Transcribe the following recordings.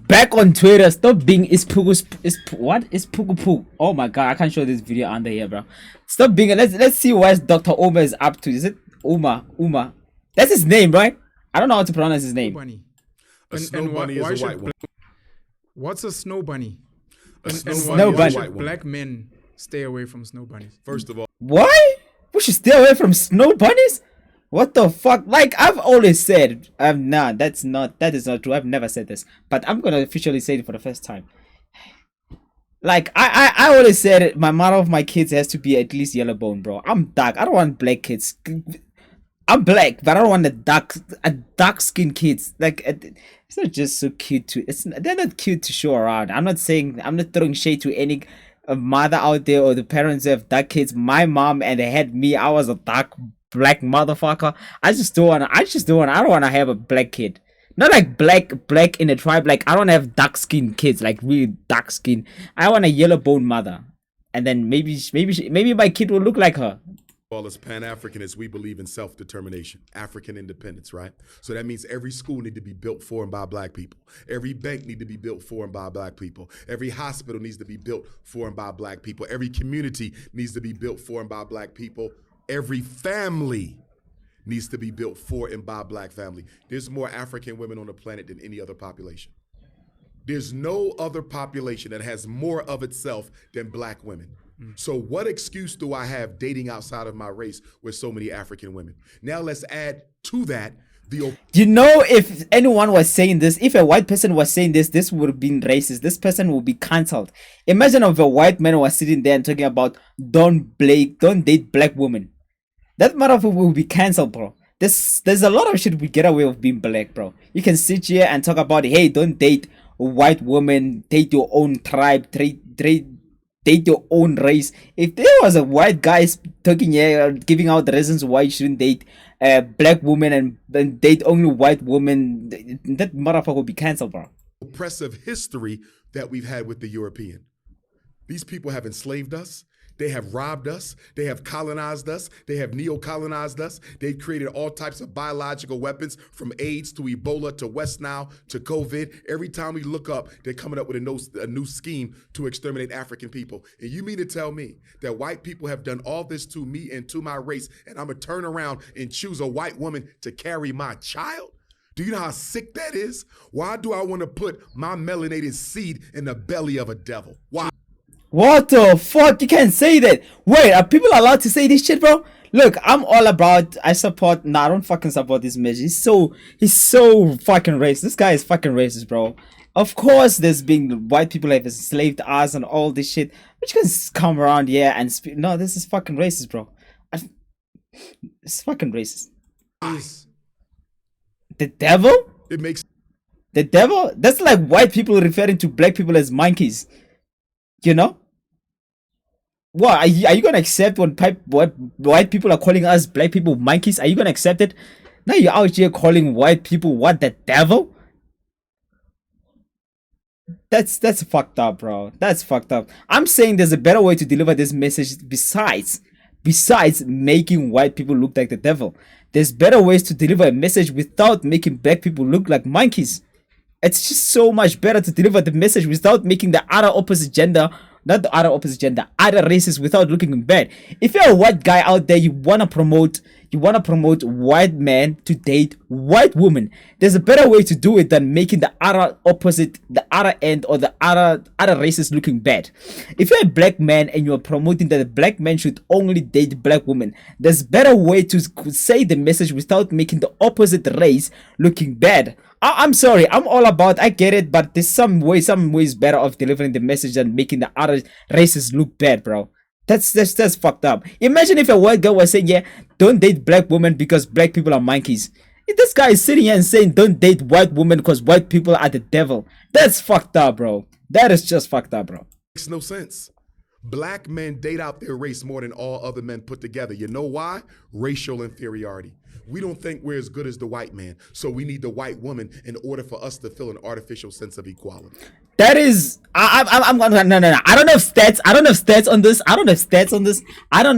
back on Twitter. Stop being what is pugu pugu? Oh my god, I can't show this video under here, bro. Stop being. Let's see what Dr. Umar is up to. Is it Umar? That's his name, right? I don't know how to pronounce his name. Bunny. A snow bunny is a white woman. What's a snow bunny? A And snow why bunny is a should white woman. black men stay away from snow bunnies? First of all, Why? We should stay away from snow bunnies? What the fuck? Like I've always said, that is not true. I've never said this, but I'm gonna officially say it for the first time. Like I always said, my mother of my kids has to be at least yellow bone, bro. I'm dark. I don't want black kids. I'm black, but I don't want a dark skinned kids. Like it's not just so cute to. They're not cute to show around. I'm not throwing shade to any mother out there or the parents who have dark kids. My mom and they had me. I was a dark black motherfucker. I don't want to have a black kid. Not like black in a tribe. Like I don't have dark skinned kids. Like really dark skin. I want a yellow bone mother, and then maybe my kid will look like her. as Pan-Africanists, we believe in self-determination, African independence, right? So that means every school need to be built for and by black people. Every bank need to be built for and by black people. Every hospital needs to be built for and by black people. Every community needs to be built for and by black people. Every family needs to be built for and by black family. There's more African women on the planet than any other population. There's no other population that has more of itself than black women. So what excuse do I have dating outside of my race with so many African women? Now let's add to that you know, if anyone was saying this, if a white person was saying this would have been racist. This person would be cancelled. Imagine if a white man was sitting there and talking about don't date black women. That motherfucker will be cancelled, bro. There's a lot of shit we get away with being black, bro. You can sit here and talk about, hey, don't date white women, date your own tribe, date your own race. If there was a white guy talking here, giving out the reasons why you shouldn't date black women and date only white women, that motherfucker will be cancelled, bro. Oppressive history that we've had with the European. These people have enslaved us. They have robbed us. They have colonized us. They have neo-colonized us. They've created all types of biological weapons, from AIDS to Ebola to West Nile to COVID. Every time we look up, they're coming up with a new scheme to exterminate African people. And you mean to tell me that white people have done all this to me and to my race, and I'm going to turn around and choose a white woman to carry my child? Do you know how sick that is? Why do I want to put my melanated seed in the belly of a devil? Why? What the fuck? You can't say that. Wait, are people allowed to say this shit, bro? Look, I'm all about, I don't fucking support this message. He's so fucking racist. This guy is fucking racist, bro. Of course, there's been white people have enslaved us and all this shit. But you can come around here and speak. No, this is fucking racist, bro. It's fucking racist. The devil? It makes the devil? That's like white people referring to black people as monkeys. You know? What are you gonna accept when white people are calling us black people monkeys? Are you gonna accept it? Now you're out here calling white people what, the devil? That's fucked up, bro. That's fucked up. I'm saying there's a better way to deliver this message besides making white people look like the devil. There's better ways to deliver a message without making black people look like monkeys. It's just so much better to deliver the message without making the other opposite gender, other races, without looking bad. If you're a white guy out there, you wanna promote white men to date white women, there's a better way to do it than making the other opposite, the other end, or the other races looking bad. If you're a black man and you're promoting that a black man should only date black women, there's better way to say the message without making the opposite race looking bad. I'm sorry, I'm all about, I get it, but there's some ways better of delivering the message than making the other races look bad, bro. That's fucked up. Imagine if a white girl was saying, yeah, don't date black women because black people are monkeys. If this guy is sitting here and saying don't date white women because white people are the devil, that's fucked up, bro. That is just fucked up, bro. Makes no sense. Black men date out their race more than all other men put together. You know why? Racial inferiority. We don't think we're as good as the white man, so we need the white woman in order for us to feel an artificial sense of equality. That is, no. I don't have stats. I don't have stats on this. I don't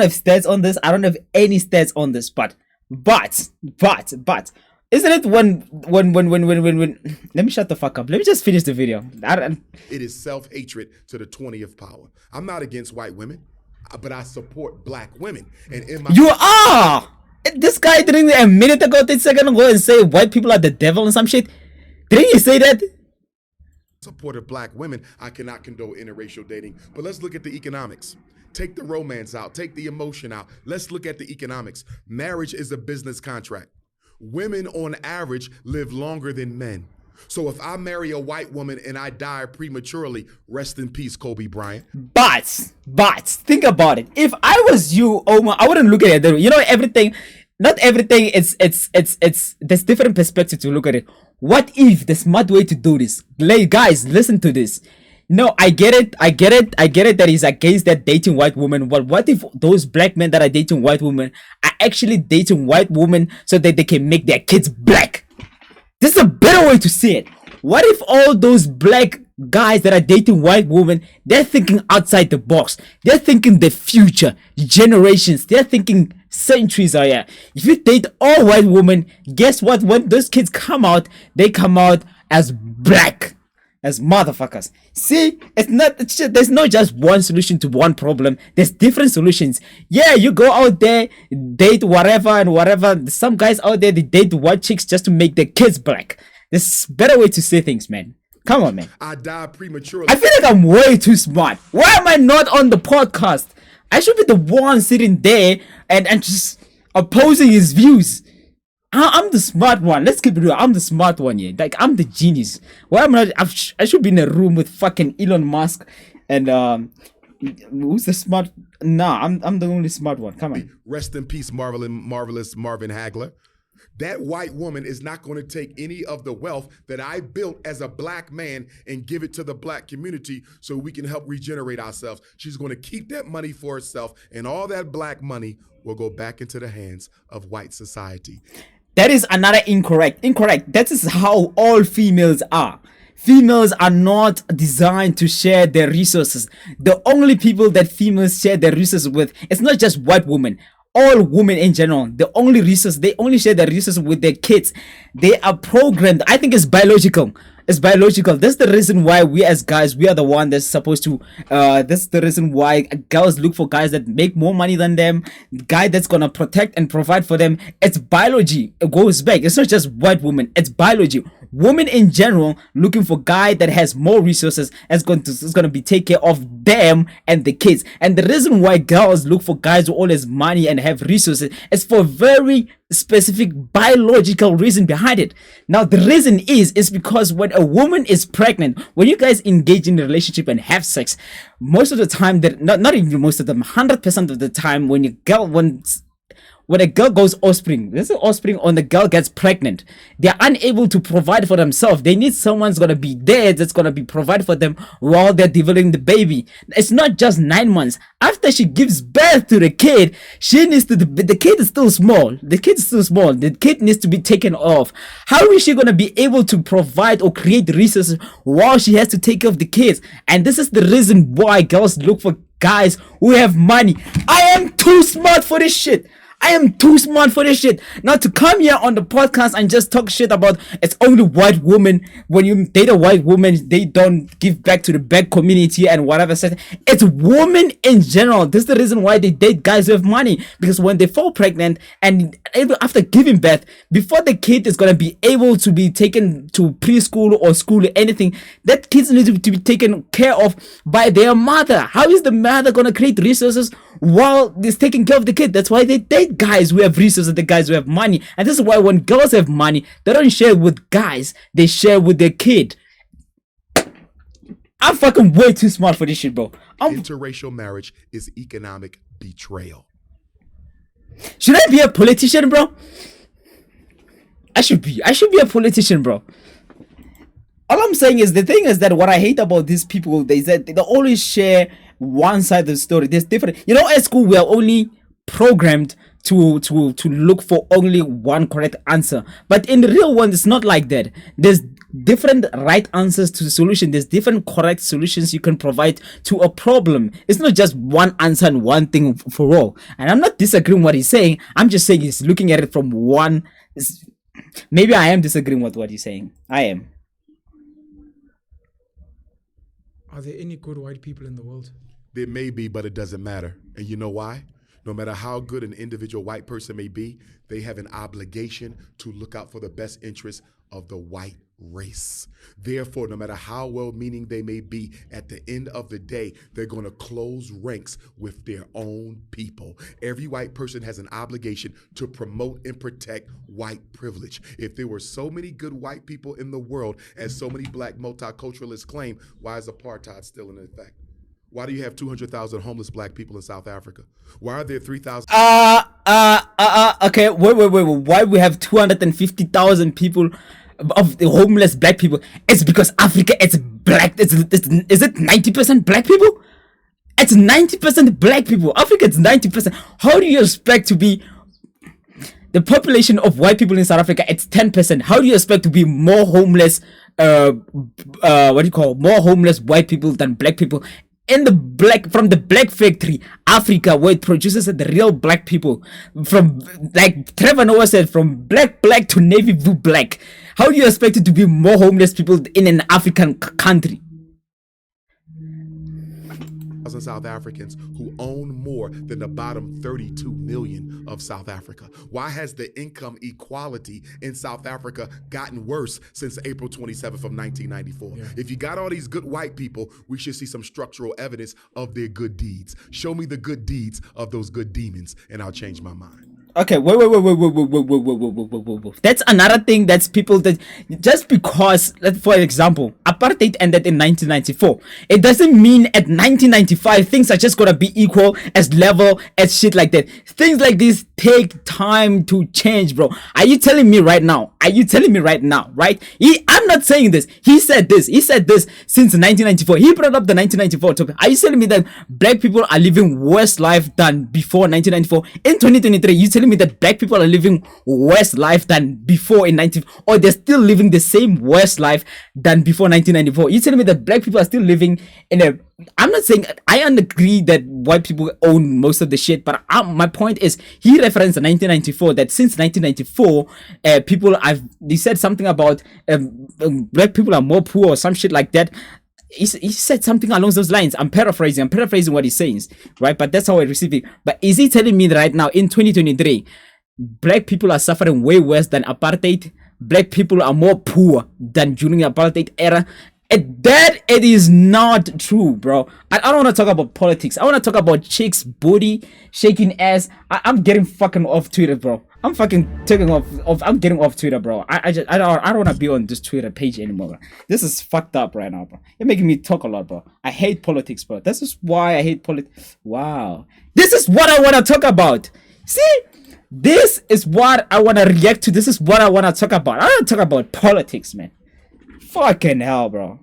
have any stats on this. But Isn't it when let me shut the fuck up. Let me just finish the video. It is self-hatred to the 20th power. I'm not against white women, but I support black women. And in my You are! This guy didn't a minute ago, 10 seconds ago, and say white people are the devil and some shit. Didn't you say that? support of black women, I cannot condone interracial dating. But let's look at the economics. Take the romance out, take the emotion out. Let's look at the economics. Marriage is a business contract. Women on average live longer than men. So if I marry a white woman and I die prematurely, rest in peace, Kobe Bryant. But think about it. If I was you, Omar, I wouldn't look at it. You know, everything, not everything. It's there's different perspective to look at it. What if the smart way to do this? Guys, listen to this. No, I get it that he's against that dating white women. But what if those black men that are dating white women are actually dating white women so that they can make their kids black? This is a better way to say it. What if all those black guys that are dating white women, they're thinking outside the box. They're thinking the future, generations. They're thinking centuries are here. If you date all white women, guess what? When those kids come out, they come out as black. As motherfuckers. See, there's not just one solution to one problem. There's different solutions. Yeah, you go out there, date whatever and whatever. Some guys out there, they date white chicks just to make their kids black. There's a better way to say things, man. Come on, man. I died prematurely. I feel like I'm way too smart. Why am I not on the podcast? I should be the one sitting there and just opposing his views. I'm the smart one. Let's keep it real. I'm the smart one here. Like, I'm the genius. Why am I not? I should be in a room with fucking Elon Musk and who's the smart? Nah, I'm the only smart one. Come on. Rest in peace, marvelous Marvin Hagler. That white woman is not going to take any of the wealth that I built as a black man and give it to the black community so we can help regenerate ourselves. She's going to keep that money for herself, and all that black money will go back into the hands of white society. That is another incorrect. That is how all females are. Females are not designed to share their resources. The only people that females share their resources with, it's not just white women. All women in general, they only share their resources with their kids. They are programmed. I think it's biological. It's biological. That's the reason why we as guys, we are the one that's supposed to, that's the reason why girls look for guys that make more money than them, guy that's gonna protect and provide for them. It's biology. It goes back. It's not just white women. It's biology. Women in general looking for guy that has more resources is gonna be take care of them and the kids. And the reason why girls look for guys who always money and have resources is for very specific biological reason behind it. Now the reason is because when a woman is pregnant, when you guys engage in a relationship and have sex, most of the time, that not even most of them, 100% of the time, when a girl goes offspring, this is offspring, on the girl gets pregnant, they're unable to provide for themselves. They need someone's gonna be there that's gonna be provide for them while they're delivering the baby. It's not just 9 months. After she gives birth to the kid, she needs to, the kid is still small. The kid needs to be taken off. How is she gonna be able to provide or create resources while she has to take care of the kids? And this is the reason why girls look for guys who have money. I am too smart for this shit. I am too smart for this shit. Not to come here on the podcast and just talk shit about it's only white women. When you date a white woman, they don't give back to the black community and whatever. It's women in general. This is the reason why they date guys who have money. Because when they fall pregnant and after giving birth, before the kid is going to be able to be taken to preschool or school or anything, that kid needs to be taken care of by their mother. How is the mother going to create resources while he's taking care of the kid? That's why they date guys who have resources, the guys who have money. And this is why when girls have money, they don't share with guys, they share with their kid. I'm fucking way too smart for this shit, bro. Interracial marriage is economic betrayal. Should I be a politician, bro? I should be a politician, bro. All I'm saying is, the thing is that what I hate about these people is that they always share one side of the story. There's different, you know, at school we are only programmed to look for only one correct answer, but in the real world it's not like that. There's different right answers to the solution. There's different correct solutions you can provide to a problem. It's not just one answer and one thing for all. And I'm not disagreeing what he's saying. I'm just saying he's looking at it from one. Maybe I am disagreeing with what you're saying. I am. Are there any good white people in the world? There may be, but it doesn't matter. And you know why? No matter how good an individual white person may be, they have an obligation to look out for the best interests of the white race. Therefore, no matter how well-meaning they may be, at the end of the day, they're going to close ranks with their own people. Every white person has an obligation to promote and protect white privilege. If there were so many good white people in the world, as so many black multiculturalists claim, why is apartheid still in effect? Why do you have 200,000 homeless black people in South Africa? Why are there 3,000? Okay, wait. Why we have 250,000 people of the homeless black people? It's because Africa, it's black. Is it 90% black people? It's 90% black people. Africa, it's 90%. How do you expect to be the population of white people in South Africa? It's 10%. How do you expect to be more homeless? More homeless white people than black people? In the from the black factory, Africa, where it produces the real black people, from, like Trevor Noah said, from black to navy blue black. How do you expect it to be more homeless people in an African country? South Africans who own more than the bottom 32 million of South Africa. Why has the income equality in South Africa gotten worse since April 27th of 1994? Yeah. If you got all these good white people, we should see some structural evidence of their good deeds. Show me the good deeds of those good demons, and I'll change my mind. Okay, wait. That's another thing. That's people that just because, for example, apartheid ended in 1994, it doesn't mean at 1995 things are just gonna be equal, as level as shit like that. Things like this take time to change, bro. Are you telling me right now? Right? I'm not saying this. He said this since 1994. He brought up the 1994 topic. Are you telling me that black people are living worse life than before 1994? In 2023, you telling me that black people are living worse life than before in 19, or they're still living the same worse life than before 1994? You telling me that black people are still living in a, I'm not saying, I agree that white people own most of the shit, but my point is, he referenced 1994, that since 1994, he said something about black people are more poor or some shit like that. He said something along those lines. I'm paraphrasing what he's saying, right? But that's how I receive it. But is he telling me that right now in 2023, black people are suffering way worse than apartheid? Black people are more poor than during the apartheid era? It is not true, bro. I don't want to talk about politics. I want to talk about chicks, booty, shaking ass. I'm getting fucking off Twitter, bro. I'm fucking taking off. I'm getting off Twitter, bro. I don't want to be on this Twitter page anymore, bro. This is fucked up right now, bro. You're making me talk a lot, bro. I hate politics, bro. This is why I hate politics. Wow. This is what I want to talk about. See? This is what I want to react to. This is what I want to talk about. I don't talk about politics, man. Fucking hell, bro.